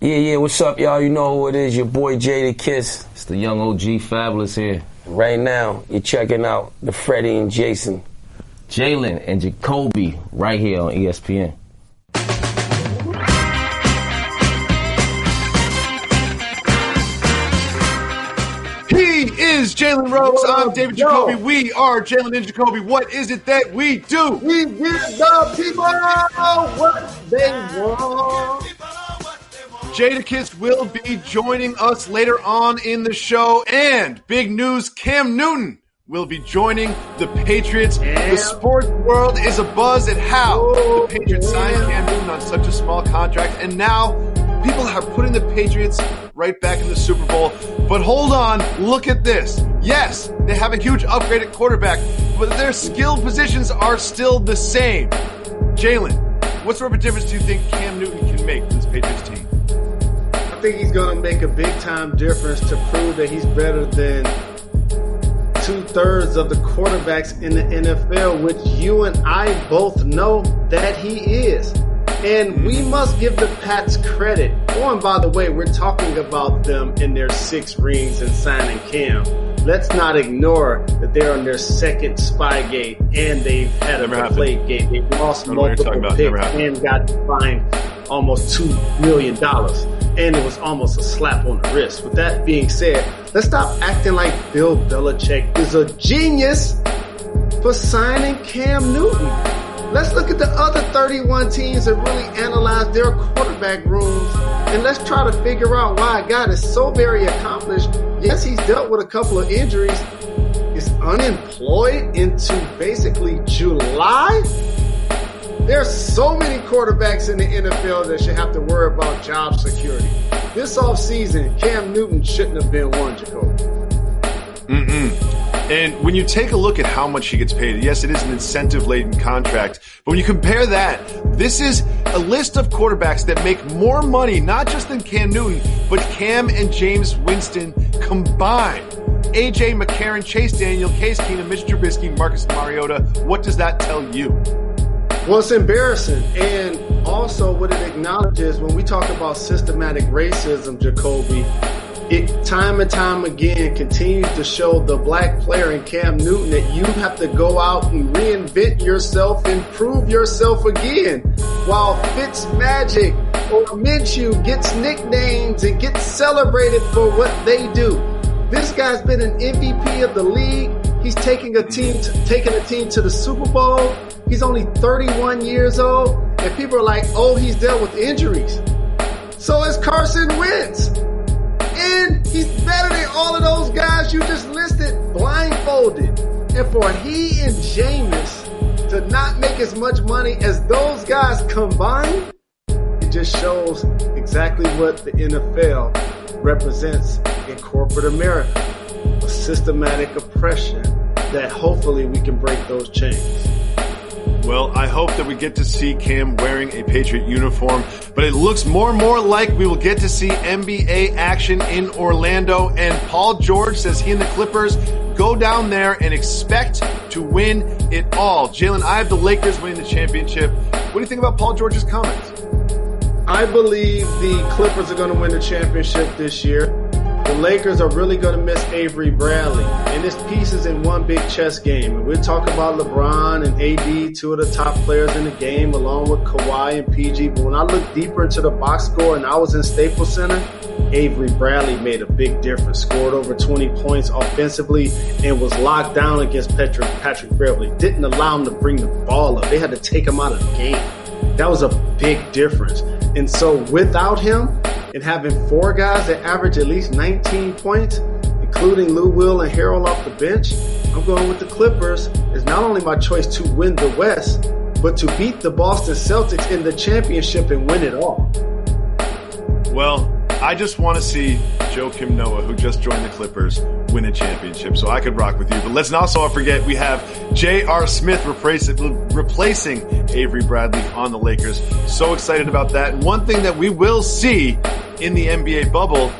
Yeah, what's up, y'all? You know who it is, your boy Jadakiss. It's the young OG Fabulous here. Right now, you're checking out the Freddie and Jason. Jalen and Jacoby right here on ESPN. He is Jalen Rose. I'm David Jacoby. We are Jalen and Jacoby. What is it that we do? We give the people what they want. Jadakiss will be joining us later on in the show. And big news, Cam Newton will be joining the Patriots. The sports world is abuzz at how the Patriots signed Cam Newton on such a small contract. And now people are putting the Patriots right back in the Super Bowl. But hold on, look at this. Yes, they have a huge upgrade at quarterback, but their skill positions are still the same. Jalen, what sort of a difference do you think Cam Newton can make for this Patriots team? I think he's going to make a big-time difference to prove that he's better than 2/3 of the quarterbacks in the NFL, which you and I both know that he is. And we must give the Pats credit. Oh, and by the way, we're talking about them in their 6 rings and signing Cam. Let's not ignore that they're on their second Spygate and they've had a Deflategate. They've lost multiple picks and got fined almost $2 million. And it was almost a slap on the wrist. With that being said, let's stop acting like Bill Belichick is a genius for signing Cam Newton. Let's look at the other 31 teams and really analyze their quarterback rooms, and let's try to figure out why a guy that's so very accomplished, yes, he's dealt with a couple of injuries, is unemployed into basically July? There's so many quarterbacks in the NFL that should have to worry about job security. This offseason, Cam Newton shouldn't have been one, Jacoby. And when you take a look at how much he gets paid, yes, it is an incentive-laden contract. But when you compare that, this is a list of quarterbacks that make more money, not just than Cam Newton, but Cam and James Winston combined. A.J. McCarron, Chase Daniel, Case Keenum, Mitch Trubisky, Marcus Mariota. What does that tell you? Well, it's embarrassing. And also what it acknowledges when we talk about systematic racism, Jacoby, it time and time again continues to show the black player in Cam Newton that you have to go out and reinvent yourself and prove yourself again. While Fitzmagic or Minshew gets nicknames and gets celebrated for what they do. This guy's been an MVP of the league. He's taking a team to the Super Bowl. He's only 31 years old. And people are like, oh, he's dealt with injuries. So is Carson Wentz. And he's better than all of those guys you just listed blindfolded. And for he and Jameis to not make as much money as those guys combined, it just shows exactly what the NFL represents in corporate America. A systematic oppression that hopefully we can break those chains. Well, I hope that we get to see Cam wearing a Patriot uniform, but it looks more and more like we will get to see NBA action in Orlando, and Paul George says he and the Clippers go down there and expect to win it all. Jalen, I have the Lakers winning the championship. What do you think about Paul George's comments? I believe the Clippers are going to win the championship this year. The Lakers are really going to miss Avery Bradley, and this piece is in one big chess game. And we'll talk about LeBron and AD, 2 of the top players in the game, along with Kawhi and PG. But when I look deeper into the box score and I was in Staples Center, Avery Bradley made a big difference, scored over 20 points offensively, and was locked down against Patrick Beverly. Didn't allow him to bring the ball up. They had to take him out of the game. That was a big difference. And so without him, and having 4 guys that average at least 19 points, including Lou Will and Harrell off the bench, I'm going with the Clippers. It's not only my choice to win the West, but to beat the Boston Celtics in the championship and win it all. Well, I just want to see Joakim Noah, who just joined the Clippers, win a championship, so I could rock with you. But let's not also forget we have J.R. Smith replacing Avery Bradley on the Lakers. So excited about that. And one thing that we will see in the NBA bubble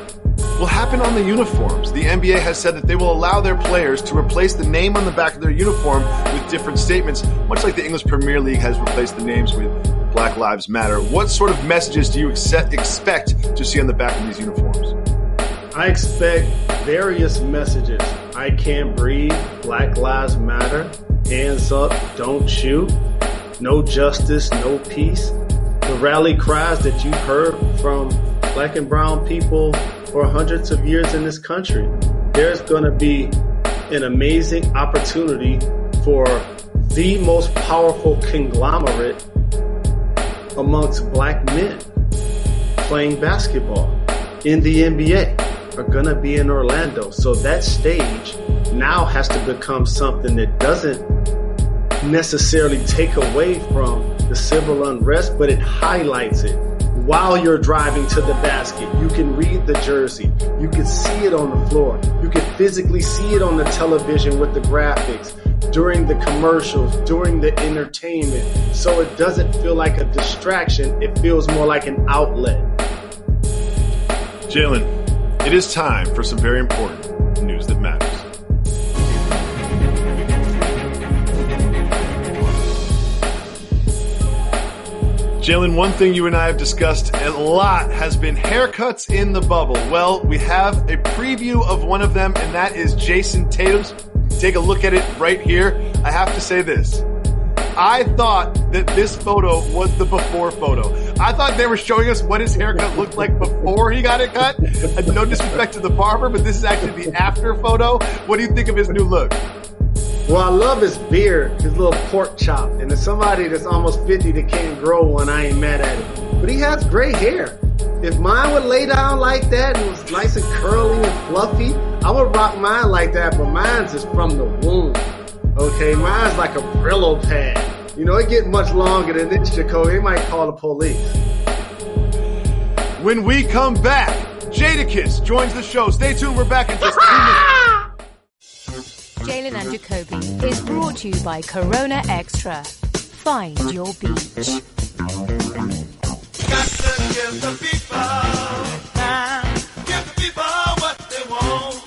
will happen on the uniforms. The NBA has said that they will allow their players to replace the name on the back of their uniform with different statements, much like the English Premier League has replaced the names with Black Lives Matter. What sort of messages do you expect to see on the back of these uniforms? I expect various messages. I can't breathe, Black Lives Matter, hands up, don't shoot, no justice, no peace. The rally cries that you've heard from Black and brown people for hundreds of years in this country. There's going to be an amazing opportunity for the most powerful conglomerate amongst Black men playing basketball in the NBA are going to be in Orlando. So that stage now has to become something that doesn't necessarily take away from the civil unrest, but it highlights it. While you're driving to the basket, you can read the jersey. You can see it on the floor. You can physically see it on the television with the graphics, during the commercials, during the entertainment. So it doesn't feel like a distraction. It feels more like an outlet. Jalen, it is time for some very important news that matters. Jalen, one thing you and I have discussed a lot has been haircuts in the bubble. Well, we have a preview of one of them, and that is Jason Tatum's. Take a look at it right here. I have to say this. I thought that this photo was the before photo. I thought they were showing us what his haircut looked like before he got it cut. No disrespect to the barber, but this is actually the after photo. What do you think of his new look? Well, I love his beard, his little pork chop. And as somebody that's almost 50 that can't grow one, I ain't mad at it. But he has gray hair. If mine would lay down like that and was nice and curly and fluffy, I would rock mine like that. But mine's is from the womb. Okay, mine's like a Brillo pad. You know, it get much longer than this, Jacoby. They might call the police. When we come back, Jadakiss joins the show. Stay tuned. We're back in just 2 minutes. Jalen and Jacoby is brought to you by Corona Extra. Find your beach. Got to give the people time. Give the people what they want.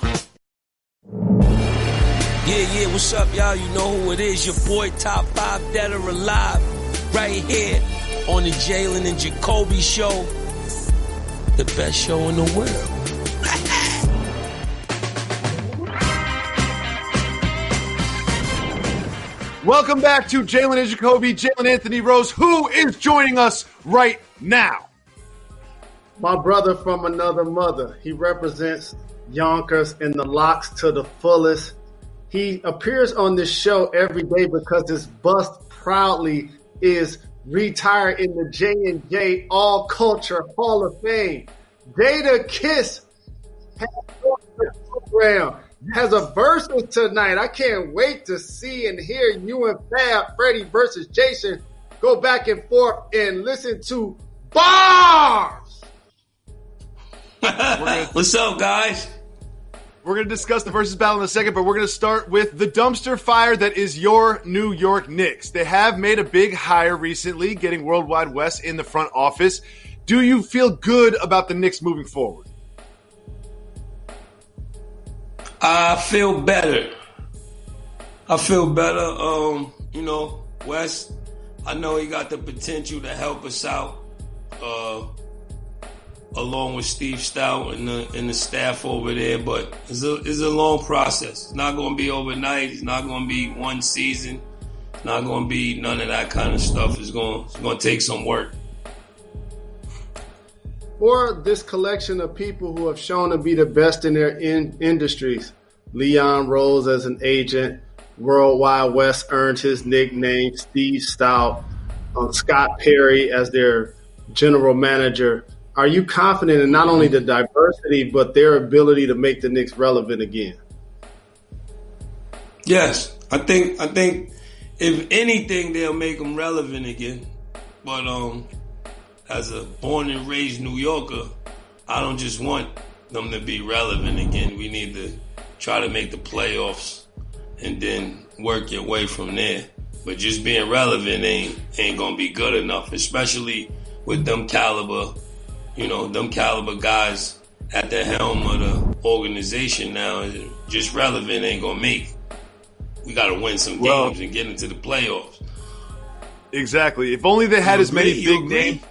Yeah, what's up, y'all? You know who it is. Your boy, Top 5 Dead or Alive. Right here on the Jalen and Jacoby show. The best show in the world. Welcome back to Jalen and Jacoby. Jalen Anthony Rose, who is joining us right now. My brother from another mother. He represents Yonkers and the Locks to the fullest. He appears on this show every day because his bust proudly is retired in the J&J All Culture Hall of Fame. Jadakiss has the program. Has a versus tonight. I can't wait to see and hear you and Fab Freddy versus Jason go back and forth and listen to bars. What's up, guys? We're going to discuss the versus battle in a second, but we're going to start with the dumpster fire that is your New York Knicks. They have made a big hire recently, getting Worldwide West in the front office. Do you feel good about the Knicks moving forward? I feel better. West, I know he got the potential to help us out, along with Steve Stout and the staff over there, but it's a long process. It's not going to be overnight. It's not going to be one season. It's not going to be none of that kind of stuff. It's going to take some work. For this collection of people who have shown to be the best in their industries. Leon Rose as an agent, Worldwide West earned his nickname, Steve Stout, Scott Perry as their general manager. Are you confident in not only the diversity, but their ability to make the Knicks relevant again? Yes, I think if anything, they'll make them relevant again. But as a born and raised New Yorker, I don't just want them to be relevant again. We need to try to make the playoffs and then work your way from there. But just being relevant ain't gonna be good enough, especially with them caliber guys at the helm of the organization now. Just relevant ain't gonna make. We gotta win some games and get into the playoffs. Exactly. If only they had as many big names.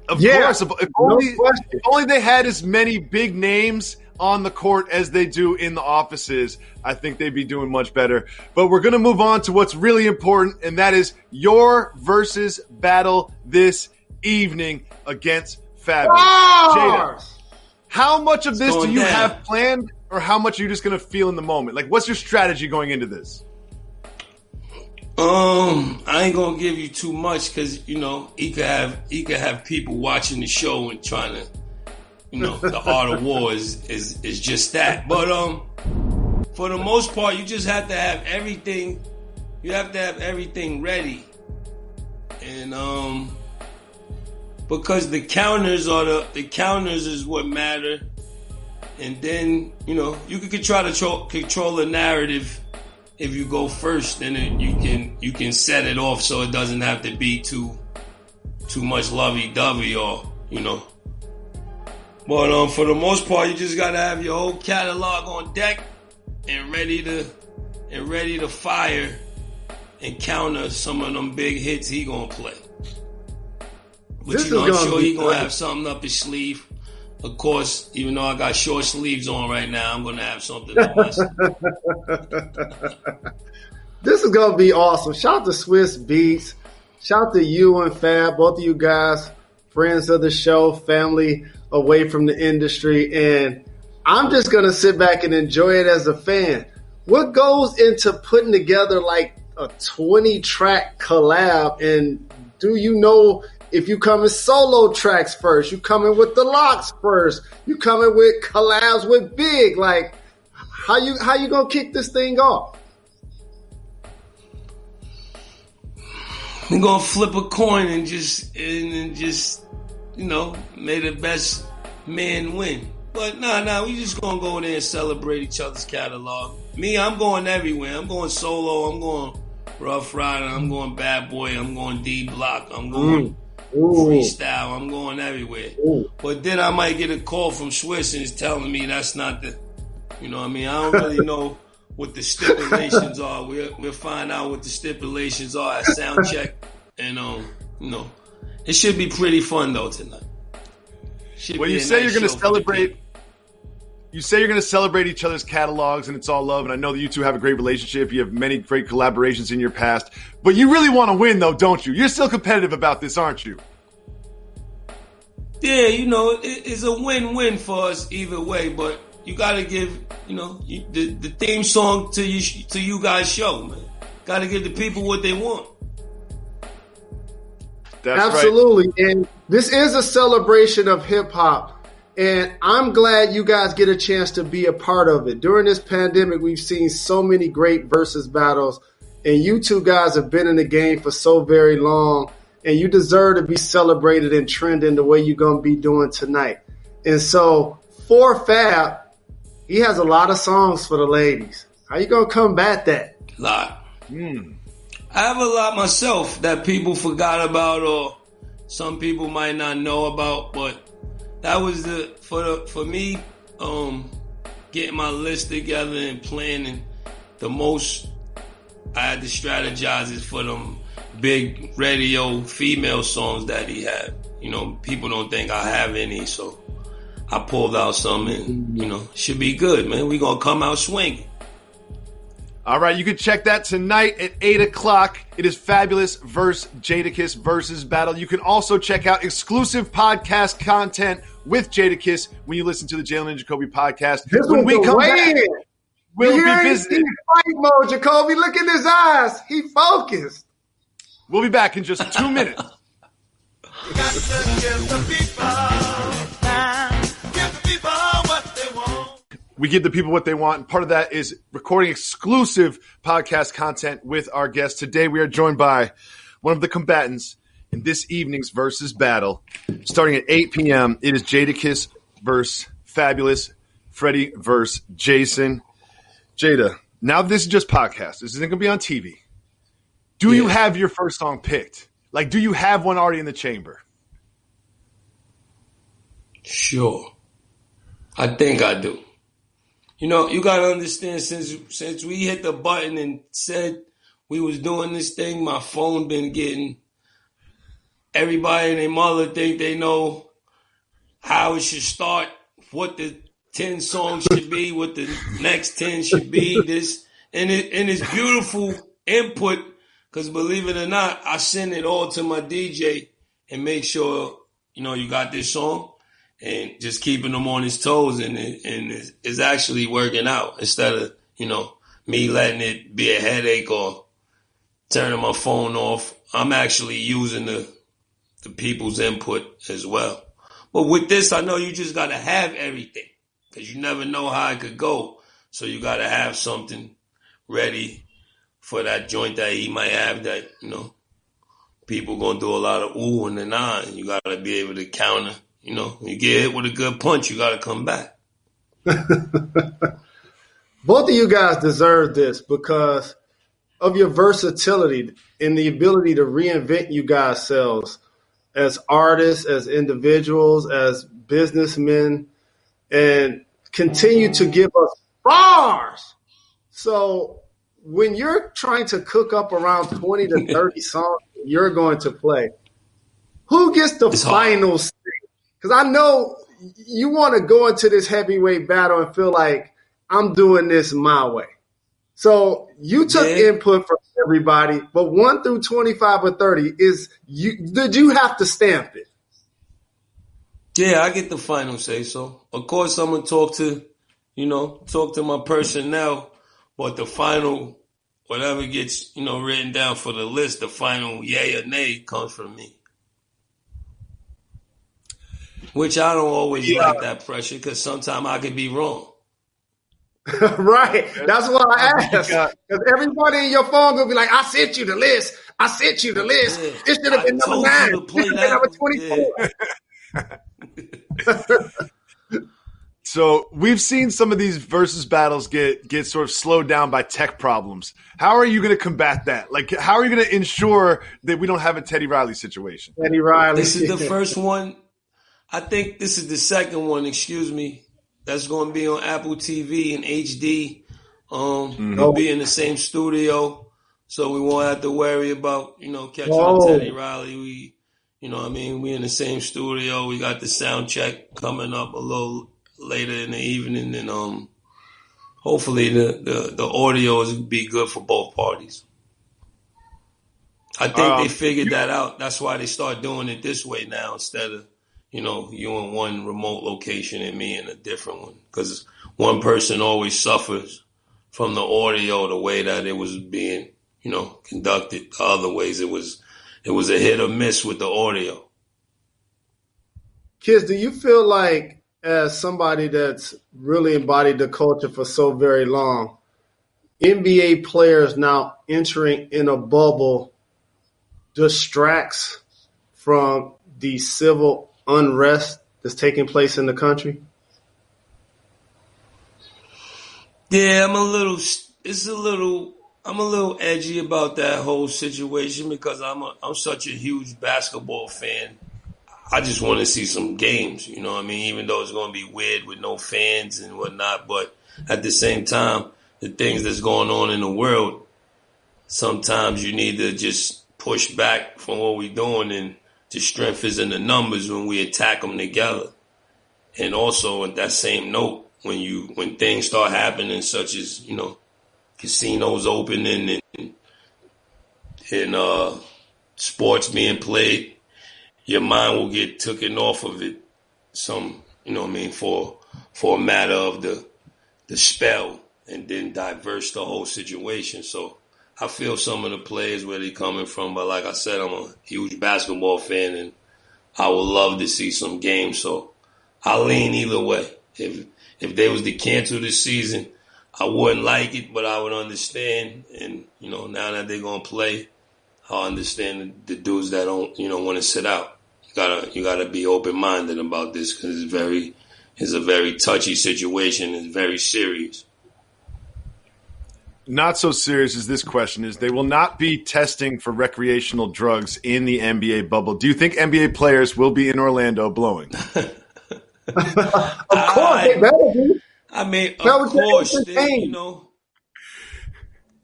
Of course. If only they had as many big names on the court as they do in the offices, I think they'd be doing much better. But we're going to move on to what's really important, and that is your versus battle this evening against Fabulous. Jada, how much of this do you have planned, or how much are you just going to feel in the moment? Like, what's your strategy going into this? I ain't gonna give you too much because he could have people watching the show and trying to, the art of war is just that. But for the most part, you just have to have everything. You have to have everything ready, and because the counters is what matter, and then you can try to control the narrative. If you go first, then you can set it off so it doesn't have to be too much lovey-dovey But for the most part, you just gotta have your whole catalog on deck and ready to fire and counter some of them big hits he gonna play. But I'm sure he gonna have something up his sleeve. Of course, even though I got short sleeves on right now, I'm going to have something up my sleeve. This is going to be awesome. Shout out to Swiss Beats. Shout out to you and Fab, both of you guys, friends of the show, family away from the industry. And I'm just going to sit back and enjoy it as a fan. What goes into putting together like a 20-track collab? And do you know if you come in solo tracks first, you coming with the locks first, you coming with collabs with Big, like how you gonna kick this thing off? We're gonna flip a coin and just may the best man win. But nah, we just gonna go in there and celebrate each other's catalog. Me, I'm going everywhere. I'm going solo. I'm going Rough Rider. I'm going Bad Boy. I'm going D Block. I'm going freestyle. I'm going everywhere. But then I might get a call from Swiss and it's telling me that's not the, I don't really know what the stipulations are. We'll find out what the stipulations are at sound check. And, it should be pretty fun though tonight. Well, you say you're going to celebrate. You say you're going to celebrate each other's catalogs and it's all love. And I know that you two have a great relationship. You have many great collaborations in your past. But you really want to win, though, don't you? You're still competitive about this, aren't you? Yeah, it's a win-win for us either way. But you got to give, the theme song to you guys' show, man. Got to give the people what they want. That's absolutely. Right. And this is a celebration of hip-hop. And I'm glad you guys get a chance to be a part of it. During this pandemic, we've seen so many great versus battles. And you two guys have been in the game for so very long. And you deserve to be celebrated and trending the way you're going to be doing tonight. And so for Fab, he has a lot of songs for the ladies. How you going to combat that? A lot. I have a lot myself that people forgot about or some people might not know about, but that was for me, getting my list together and planning the most I had to strategize is for them big radio female songs that he had. People don't think I have any, so I pulled out some and, should be good, man. We gonna come out swinging. All right, you can check that tonight at 8 o'clock. It is Fabulous versus Jadakiss versus Battle. You can also check out exclusive podcast content with Jadakiss when you listen to the Jalen and Jacoby podcast. When we come back, we'll be visiting. Fight mode, Jacoby. Look in his eyes. He focused. We'll be back in just 2 minutes. Got to give the people time. Give the people what they want. We give the people what they want, and part of that is recording exclusive podcast content with our guests. Today, we are joined by one of the combatants in this evening's versus battle. Starting at 8 p.m., it is Jadakiss versus Fabulous, Freddie versus Jason. Jada, now this is just podcast. This isn't going to be on TV. Do you have your first song picked? Like, do you have one already in the chamber? Sure. I think I do. You got to understand, since we hit the button and said we was doing this thing, my phone been getting everybody and their mother think they know how it should start, what the 10 songs should be, what the next 10 should be. This and it's beautiful input because believe it or not, I send it all to my DJ and make sure you got this song and just keeping them on his toes and it's actually working out instead of me letting it be a headache or turning my phone off. I'm actually using the people's input as well. But with this, I know you just got to have everything because you never know how it could go. So you got to have something ready for that joint that he might have that, people going to do a lot of ooh and an ah. And you got to be able to counter. When you get hit with a good punch, you got to come back. Both of you guys deserve this because of your versatility and the ability to reinvent you guys selves as artists, as individuals, as businessmen, and continue to give us bars. So when you're trying to cook up around 20 to 30 songs you're going to play, who gets the final say? Because I know you want to go into this heavyweight battle and feel like I'm doing this my way. So you took input from everybody, but 1 through 25 or 30 did you have to stamp it? Yeah, I get the final say so. Of course, I'm gonna talk to my personnel, but the final, whatever gets written down for the list, the final yay or nay comes from me. Which I don't always like that pressure because sometimes I could be wrong. Right. That's why I asked. Because everybody in your phone will be like, I sent you the list. I sent you the list. Yeah. It should have been number 9. It should have been number 24. So we've seen some of these versus battles get sort of slowed down by tech problems. How are you going to combat that? Like, how are you going to ensure that we don't have a Teddy Riley situation? Teddy Riley. This is the first one. I think this is the second one, that's going to be on Apple TV in HD. We'll be in the same studio, so we won't have to worry about, catching a Teddy Riley. We in the same studio. We got the sound check coming up a little later in the evening, and hopefully the audio is be good for both parties. I think they figured that out. That's why they start doing it this way now instead of you in one remote location and me in a different one. Because one person always suffers from the audio the way that it was being, conducted. The other ways it was a hit or miss with the audio. Kids, do you feel like as somebody that's really embodied the culture for so very long, NBA players now entering in a bubble distracts from the civil unrest that's taking place in the country? Yeah, I'm a little edgy about that whole situation because I'm such a huge basketball fan. I just want to see some games, even though it's going to be weird with no fans and whatnot. But at the same time, the things that's going on in the world, sometimes you need to just push back from what we're doing, and the strength is in the numbers when we attack them together. And also at that same note, when things start happening, such as, casinos opening and sports being played, your mind will get taken off of it for a matter of the spell, and then diverse the whole situation. So I feel some of the players where they're coming from, but like I said, I'm a huge basketball fan, and I would love to see some games. So I lean either way. If they was to cancel this season, I wouldn't like it, but I would understand. And now that they're gonna play, I understand the dudes that don't want to sit out. You gotta be open minded about this because it's a very touchy situation. It's very serious. Not so serious as this question is. They will not be testing for recreational drugs in the NBA bubble. Do you think NBA players will be in Orlando blowing? Of course, they better be. I mean, of course,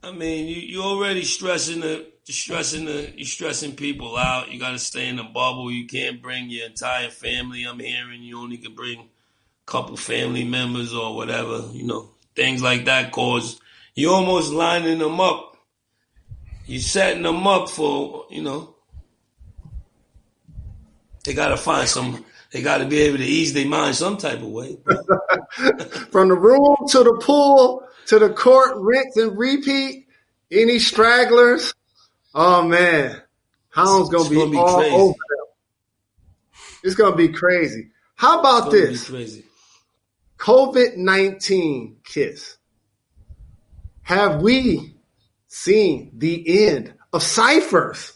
I mean, you already stressing people out. You got to stay in the bubble. You can't bring your entire family. I'm hearing you only can bring a couple family members or whatever. Things like that cause you almost lining them up. You setting them up for they got to find some. They got to be able to ease their mind some type of way. From the room to the pool to the court, rinse and repeat. Any stragglers? Oh, man. Hound's going to be all crazy. over them. It's going to be crazy. How about this? Crazy. COVID-19, Kiss. Have we seen the end of ciphers?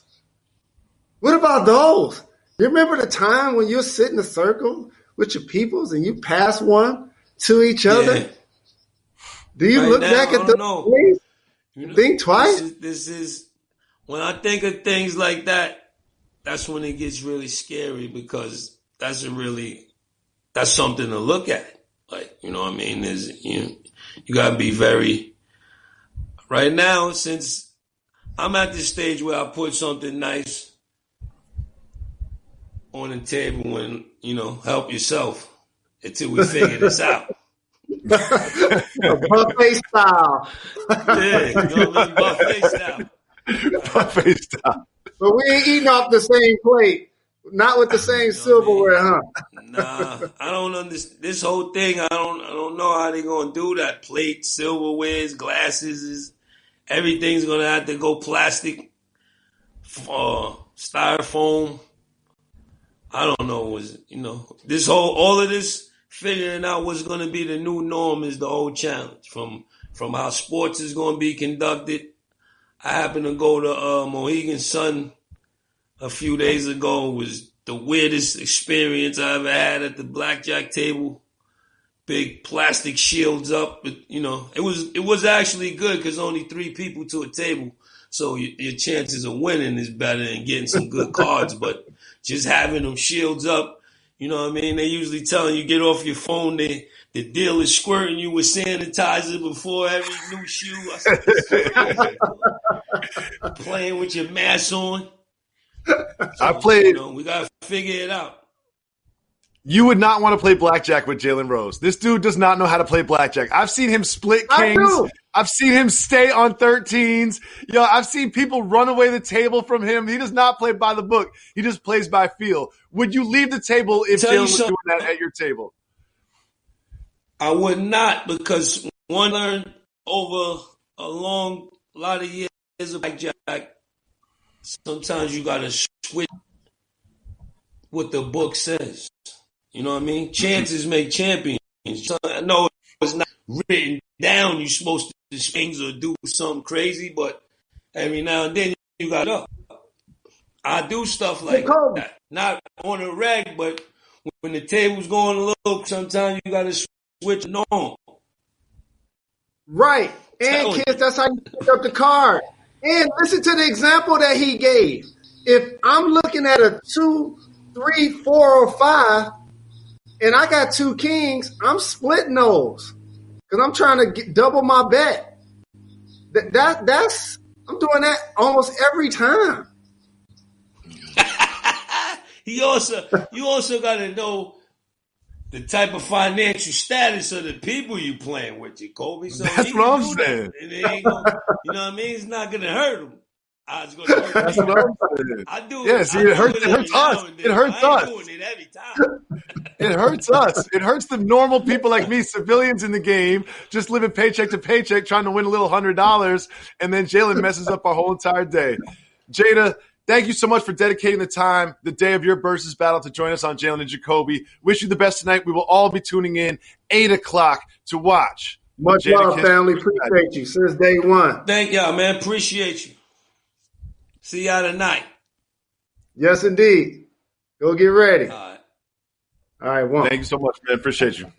What about those? You remember the time when you're sitting in a circle with your peoples and you pass one to each other? Yeah. Do you look back at those days? Think twice? This is when I think of things like that, that's when it gets really scary because that's something to look at. Like, you know what I mean? You gotta be very right now, since I'm at this stage where I put something nice on the table and, help yourself until we figure this out. Buffet style. Yeah, buffet style. Buffet style. But we ain't eating off the same plate. Not with the same silverware, huh? Nah, I don't understand this whole thing. I don't know how they're gonna do that. Plate, silverwares, glasses, everything's gonna have to go plastic, styrofoam. I don't know. All of this figuring out what's going to be the new norm is the whole challenge. From how sports is going to be conducted. I happened to go to Mohegan Sun a few days ago. It was the weirdest experience I ever had at the blackjack table. Big plastic shields up. It was actually good because only 3 people to a table. So your chances of winning is better than getting some good cards. But just having them shields up, you know what I mean? They usually telling you get off your phone. The deal is squirting you with sanitizer before every new shoe. I said, this is crazy. Playing with your mask on. So, I played. We got to figure it out. You would not want to play blackjack with Jalen Rose. This dude does not know how to play blackjack. I've seen him split kings. I've seen him stay on 13s. I've seen people run away the table from him. He does not play by the book. He just plays by feel. Would you leave the table if Jalen was doing that at your table? I would not, because one learned over a lot of years of blackjack, sometimes you got to switch what the book says. You know what I mean? Chances make champions. I know it's not written down you're supposed to swings or do something crazy, but every now and then you got up. I do stuff like that. Not on a reg, but when the table's going low, sometimes you got to switch it on. Right. And kids, that's how you pick up the card. And listen to the example that he gave. If I'm looking at a 2, 3, 4, or 5, and I got 2 kings, I'm splitting those because I'm trying to double my bet. That's I'm doing that almost every time. You also got to know the type of financial status of the people you playing with, Jacoby. So that's what I'm saying. And it ain't gonna, you know what I mean? It's not going to hurt them. That's what I'm saying. I do. Yeah, see, it hurts us. It hurts us. I'm doing it every time. It hurts us. It hurts the normal people like me, civilians in the game, just living paycheck to paycheck, trying to win a little $100, and then Jalen messes up our whole entire day. Jada, thank you so much for dedicating the time, the day of your versus battle, to join us on Jalen and Jacoby. Wish you the best tonight. We will all be tuning in 8 o'clock to watch. Much love, family. Appreciate you since day one. Thank y'all, man. Appreciate you. See y'all tonight. Yes, indeed. Go get ready. All right, one. Thank you so much, man. Appreciate you.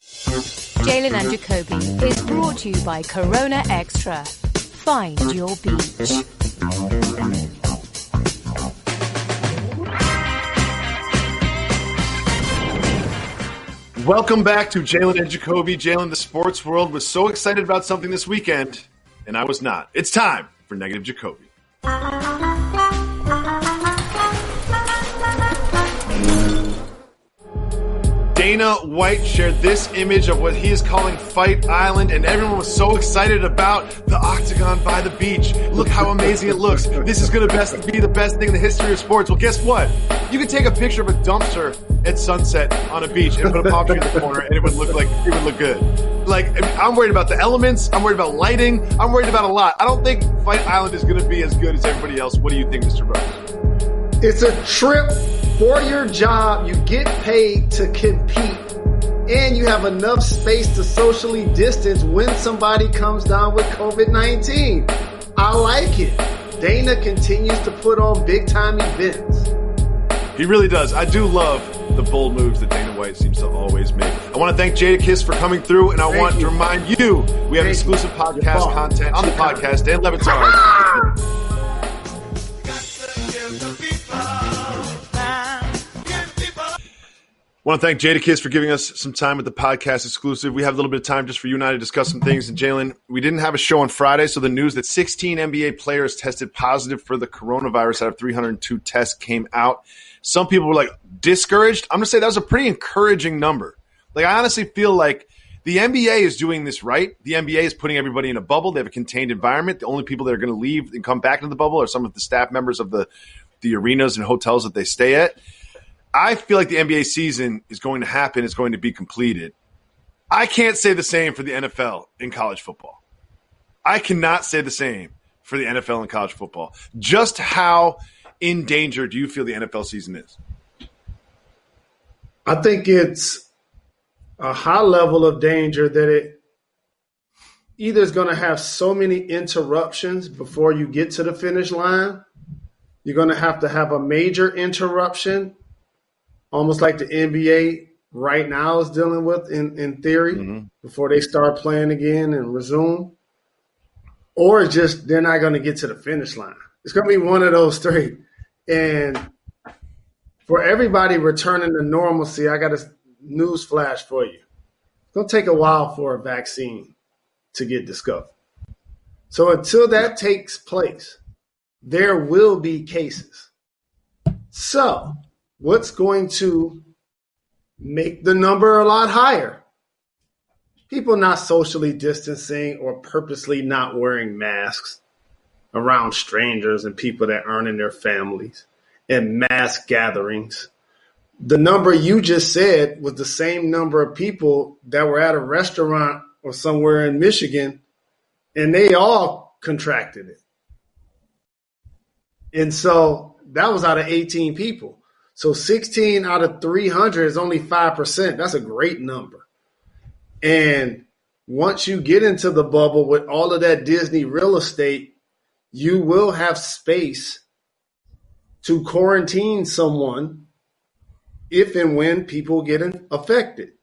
Jalen and Jacoby is brought to you by Corona Extra. Find your beach. Welcome back to Jalen and Jacoby. Jalen, the sports world was so excited about something this weekend, and I was not. It's time for Negative Jacoby. Dana White shared this image of what he is calling Fight Island, and everyone was so excited about the octagon by the beach. Look how amazing it looks. This is going to be the best thing in the history of sports. Well, guess what? You could take a picture of a dumpster at sunset on a beach and put a palm tree in the corner, and it would look good. Like, I'm worried about the elements. I'm worried about lighting. I'm worried about a lot. I don't think Fight Island is going to be as good as everybody else. What do you think, Mr. Rose? It's a trip for your job. You get paid to compete, and you have enough space to socially distance when somebody comes down with COVID-19. I like it. Dana continues to put on big-time events. He really does. I do love the bold moves that Dana White seems to always make. I want to thank Jadakiss for coming through, and I want to remind you we have exclusive podcast content on the podcast. Dan Levitard. I want to thank Jadakiss for giving us some time with the podcast exclusive. We have a little bit of time just for you and I to discuss some things. And Jalen, we didn't have a show on Friday, so the news that 16 NBA players tested positive for the coronavirus out of 302 tests came out. Some people were like discouraged. I'm going to say that was a pretty encouraging number. Like, I honestly feel like the NBA is doing this right. The NBA is putting everybody in a bubble. They have a contained environment. The only people that are going to leave and come back into the bubble are some of the staff members of the arenas and hotels that they stay at. I feel like the NBA season is going to happen. It's going to be completed. I can't say the same for the NFL in college football. I cannot say the same for the NFL and college football. Just how in danger do you feel the NFL season is? I think it's a high level of danger that it either is going to have so many interruptions before you get to the finish line. You're going to have a major interruption, almost like the NBA right now is dealing with in theory, before they start playing again and resume. Or it's just they're not going to get to the finish line. It's going to be one of those three. And for everybody returning to normalcy, I got a news flash for you. It's going to take a while for a vaccine to get discovered. So until that takes place, there will be cases. So what's going to make the number a lot higher? People not socially distancing or purposely not wearing masks around strangers and people that aren't in their families, and mass gatherings. The number you just said was the same number of people that were at a restaurant or somewhere in Michigan, and they all contracted it. And so that was out of 18 people. So 16 out of 300 is only 5%. That's a great number. And once you get into the bubble with all of that Disney real estate, you will have space to quarantine someone if and when people get affected.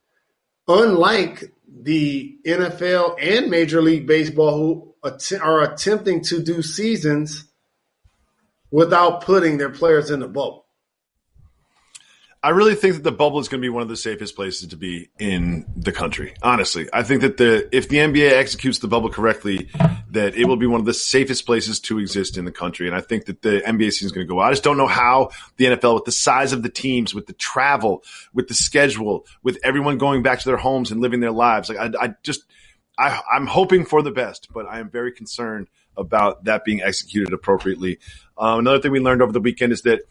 Unlike the NFL and Major League Baseball, who are attempting to do seasons without putting their players in the bubble. I really think that the bubble is going to be one of the safest places to be in the country. Honestly, I think that if the NBA executes the bubble correctly, that it will be one of the safest places to exist in the country. And I think that the NBA season is going to go. I just don't know how the NFL, with the size of the teams, with the travel, with the schedule, with everyone going back to their homes and living their lives. Like I'm hoping for the best, but I am very concerned about that being executed appropriately. Another thing we learned over the weekend is that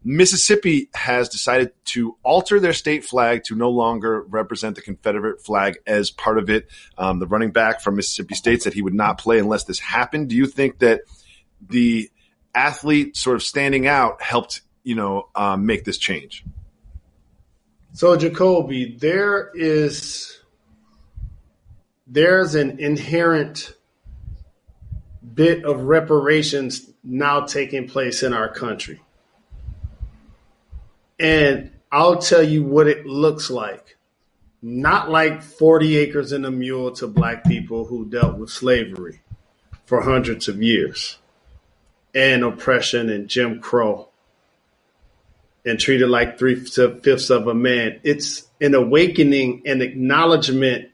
Mississippi has decided to alter their state flag to no longer represent the Confederate flag as part of it. The running back from Mississippi State said he would not play unless this happened. Do you think that the athlete sort of standing out helped, make this change? So, Jacoby, there's an inherent bit of reparations now taking place in our country. And I'll tell you what it looks like. Not like 40 acres and a mule to black people who dealt with slavery for hundreds of years and oppression and Jim Crow and treated like 3/5 of a man. It's an awakening and acknowledgement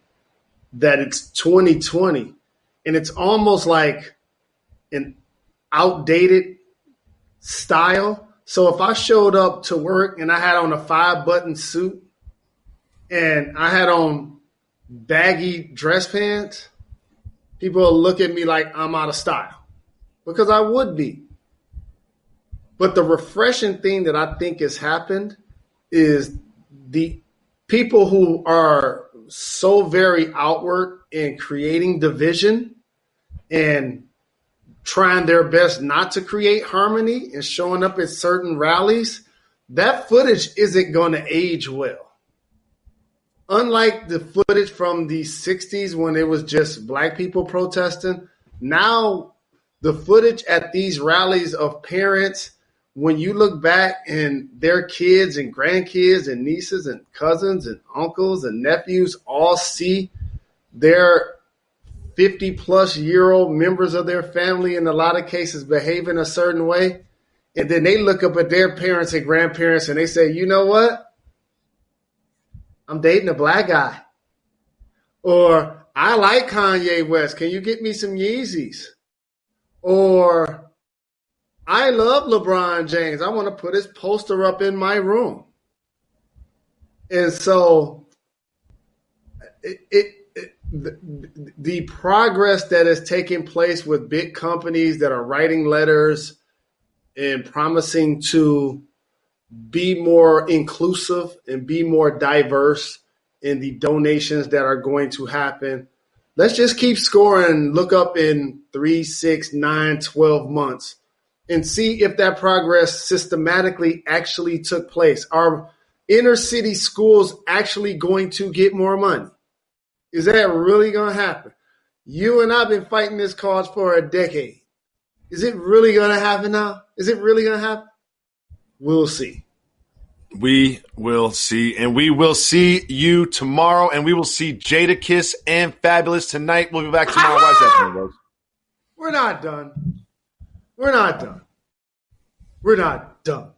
that it's 2020 and it's almost like an outdated style. So if I showed up to work and I had on a 5-button suit and I had on baggy dress pants, people will look at me like I'm out of style, because I would be. But the refreshing thing that I think has happened is the people who are so very outward in creating division and trying their best not to create harmony and showing up at certain rallies, that footage isn't going to age well. Unlike the footage from the 60s when it was just black people protesting, now the footage at these rallies of parents, when you look back and their kids and grandkids and nieces and cousins and uncles and nephews all see their 50-plus-year-old members of their family in a lot of cases behaving a certain way, and then they look up at their parents and grandparents and they say, you know what? I'm dating a black guy. Or I like Kanye West. Can you get me some Yeezys? Or I love LeBron James. I want to put his poster up in my room. And so the progress that is taking place with big companies that are writing letters and promising to be more inclusive and be more diverse in the donations that are going to happen. Let's just keep scoring, look up in 3, 6, 9, 12 months and see if that progress systematically actually took place. Are inner city schools actually going to get more money? Is that really going to happen? You and I have been fighting this cause for a decade. Is it really going to happen now? Is it really going to happen? We'll see. We will see. And we will see you tomorrow. And we will see Jadakiss and Fabulous tonight. We'll be back tomorrow. Why is that happening, Rose? We're not done. We're not done. We're not done.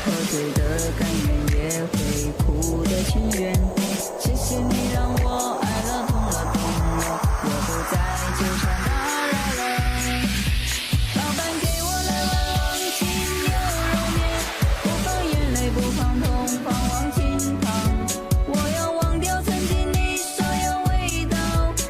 喝醉的甘愿也会哭的情愿。